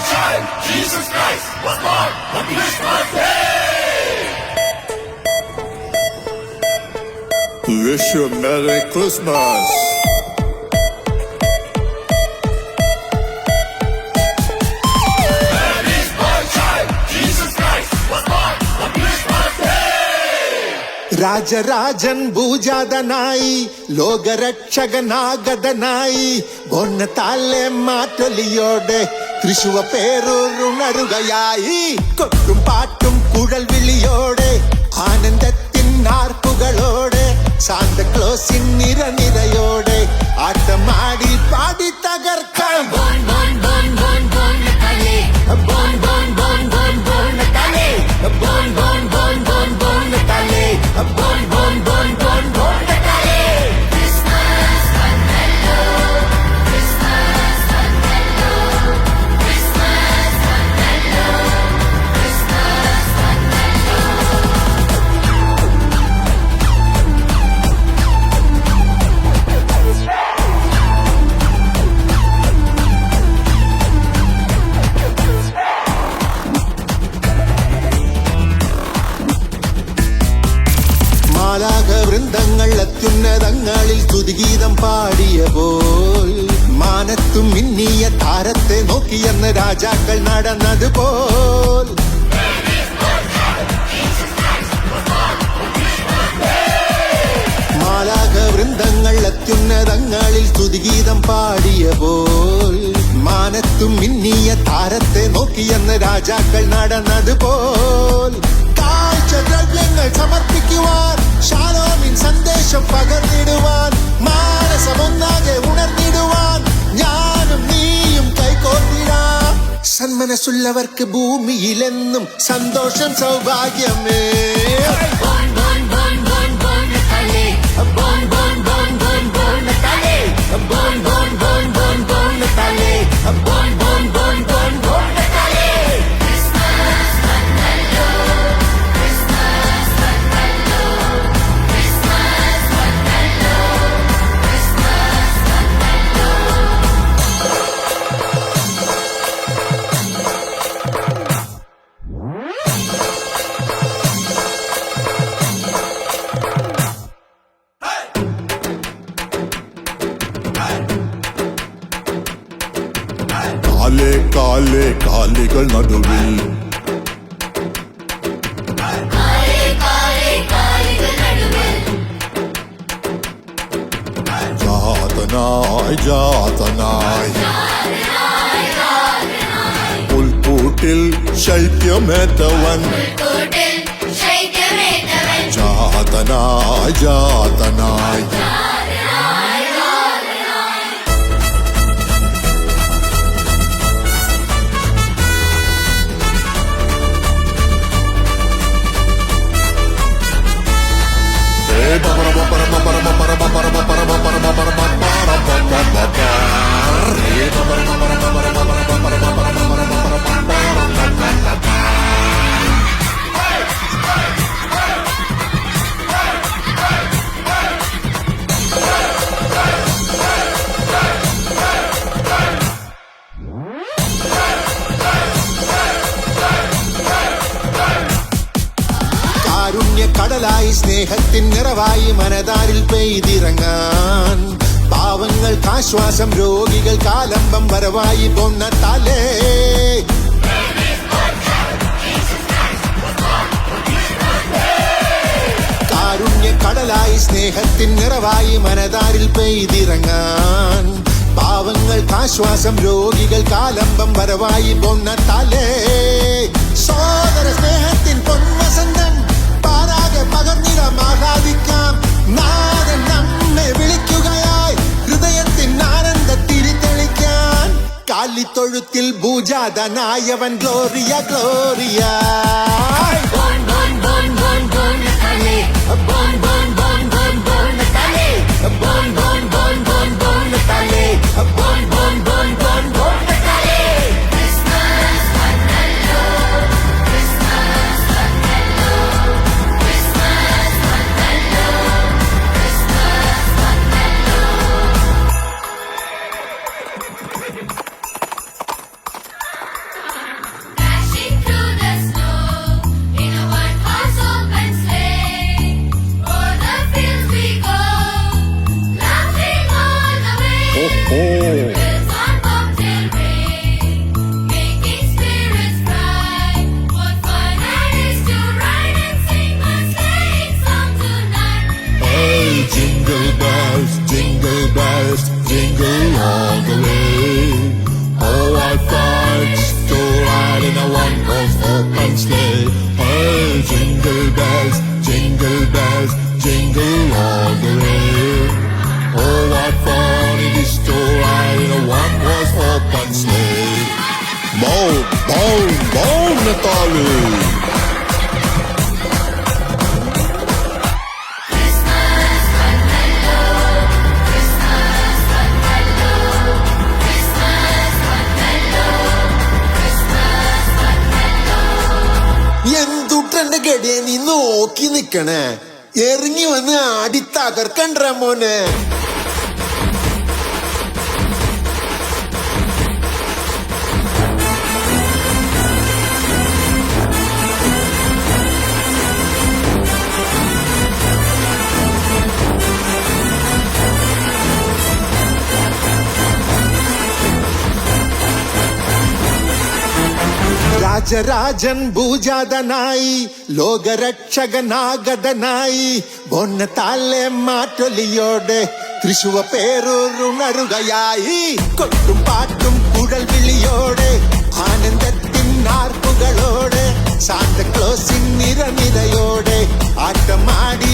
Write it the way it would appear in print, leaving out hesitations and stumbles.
child, Jesus Christ, was born on Christmas Day. Wish you a Merry Christmas. Mary's boy child, Jesus Christ, was born on Christmas Day. Rajarajan ഭൂജാതനായി ലോകരക്ഷകനാഗതനായി ബോന്നത്താലെ മാറ്റൊലിയോടെ തൃശുവ പേരുണരുകയായി കൊട്ടും പാട്ടും കുഴൽ വിളിയോടെ ആനന്ദത്തിൻ ആർപ്പുകളോടെ സാന്തക്ലോസിൻ നിരനിരയോടെ ആട്ടമാടി പാടി തകർക്കാൻ ബോൺ ബോൺ ബോൺ ബോൺ ബോന്നത്താലെ ബോൺ ബോൺ ബോൺ ബോൺ ബോന്നത്താലെ ബോൺ ബോൺ ബോൺ ബോൺ ബോന്നത്താലെ ബോൺ ബോൺ ബോൺ ബോൺ ബോന്നത്താലെ Christmas വന്നല്ലോ Christmas വന്നല്ലോ Christmas വന്നല്ലോ Christmas വന്നല്ലോ മാലാഖ വൃന്ദങ്ങൾ അത്യുന്നതങ്ങളിൽ സ്തുതിഗീതം പാടിയ പോൽ മാനത്തും മിന്നിയ താരത്തെ നോക്കിയെന്ന് രാജാക്കൾ നടന്നതുപോൽ മാലാഖ വൃന്ദങ്ങൾ അത്യുന്നതങ്ങളിൽ സ്തുതിഗീതം പാടിയ പോൽ മാനത്തും മിന്നിയ താരത്തെ നോക്കിയെന്ന് രാജാക്കൾ നടന്നതുപോൽ കാഴ്ചദ്രവ്യങ്ങൾ സമർപ്പിക്കുവാൻ ശാലോമിൻ സന്ദേശം പകർന്നിടുവാൻ മാനസമൊന്നാകെ ഉണർന്നിടുവാൻ ഞാനും നീയും കൈകോർത്തിടാം സന്മനസ്സുള്ളവർക്ക് ഭൂമിയിലെന്നും സന്തോഷം സൗഭാഗ്യമേ ബോൺ ബോൺ ബോൺ ബോൺ ബോന്നത്താലെ ബോൺ ബോൺ ബോൺ ബോൺ ബോന്നത്താലെ ബോൺ ബോൺ ബോൺ ബോൺ ബോന്നത്താലെ ബോൺ ബോൺ ബോൺ ബോൺ ബോന്നത്താലെ Christmas വന്നല്ലോ Christmas വന്നല്ലോ Christmas വന്നല്ലോ Christmas വന്നല്ലോ കാലേ കാലേ കാലികൾ നടുവിൽ കാലേ കാലേ കാലികൾ നടുവിൽ ജാതനായി ജാതനായി പുൽക്കൂട്ടിൽ ശൈത്യമേറ്റവൻ കൂട്ടിൽ ശൈത്യമേറ്റവൻ ജാതനായി ജാതനായി കടലായി സ്നേഹത്തിൻ നിറവായി മനതാരിൽ പെയ്തിറങ്ങാൻ പാവങ്ങൾക്ക് ആശ്വാസം രോഗികൾക്ക് ആലംബം വരവായി ബോന്നത്താലെ കാരുണ്യ കടലായി സ്നേഹത്തിൻ നിറവായി മനതാരിൽ പെയ്തിറങ്ങാൻ പാവങ്ങൾക്ക് ആശ്വാസം രോഗികൾക്ക് ആലംബം വരവായി ബോന്നത്താലെ സോദര സ്നേഹത്തിൻ പൊൻവസന്തം പാരാകെ പകർന്നിടം ആഹ്ലാദിക്കാം നാഥൻ നമ്മെ വിളിക്കുകയായി ഹൃദയത്തിൻ ആനന്ദത്തിരി തെളിക്കാൻ കാലിത്തൊഴുത്തിൽ ഭൂജാതനായവൻ ഗ്ലോറിയ ഗ്ലോറിയ ബോൺ ബോൺ ബോൺ ബോൺ ബോന്നത്താലെ ബോൺ ബോൺ ബോൺ ബോൺ ബോന്നത്താലെ ബോൺ ബോൺ ബോൺ ബോൺ ബോന്നത്താലെ ബോൺ ബോൺ ബോൺ ബോൺ ബോന്നത്താലെ Christmas വന്നല്ലോ Christmas വന്നല്ലോ Christmas വന്നല്ലോ Christmas വന്നല്ലോ ബൗം ബൗം നത്താല് എന്തുട്ടെന്റെ ഗടിയെ നീ നോക്കി നിക്കണേ എറിഞ്ഞു വന്ന് ആടി തകർക്കണ്ട മോനെ രാജരാജൻ ഭൂജാതനായി ലോകരക്ഷകനാഗതനായി ബൊന്നത്താലെ മാറ്റൊലിയോടെ തൃശുവ പേരുണരുകയായി കൊട്ടും പാട്ടും കുഴൽ വിളിയോടെ ആനന്ദത്തിൻ ആർപ്പുകളോടെ സാന്താക്ലോസിൻ നിരനിരയോടെ ആട്ടമാടി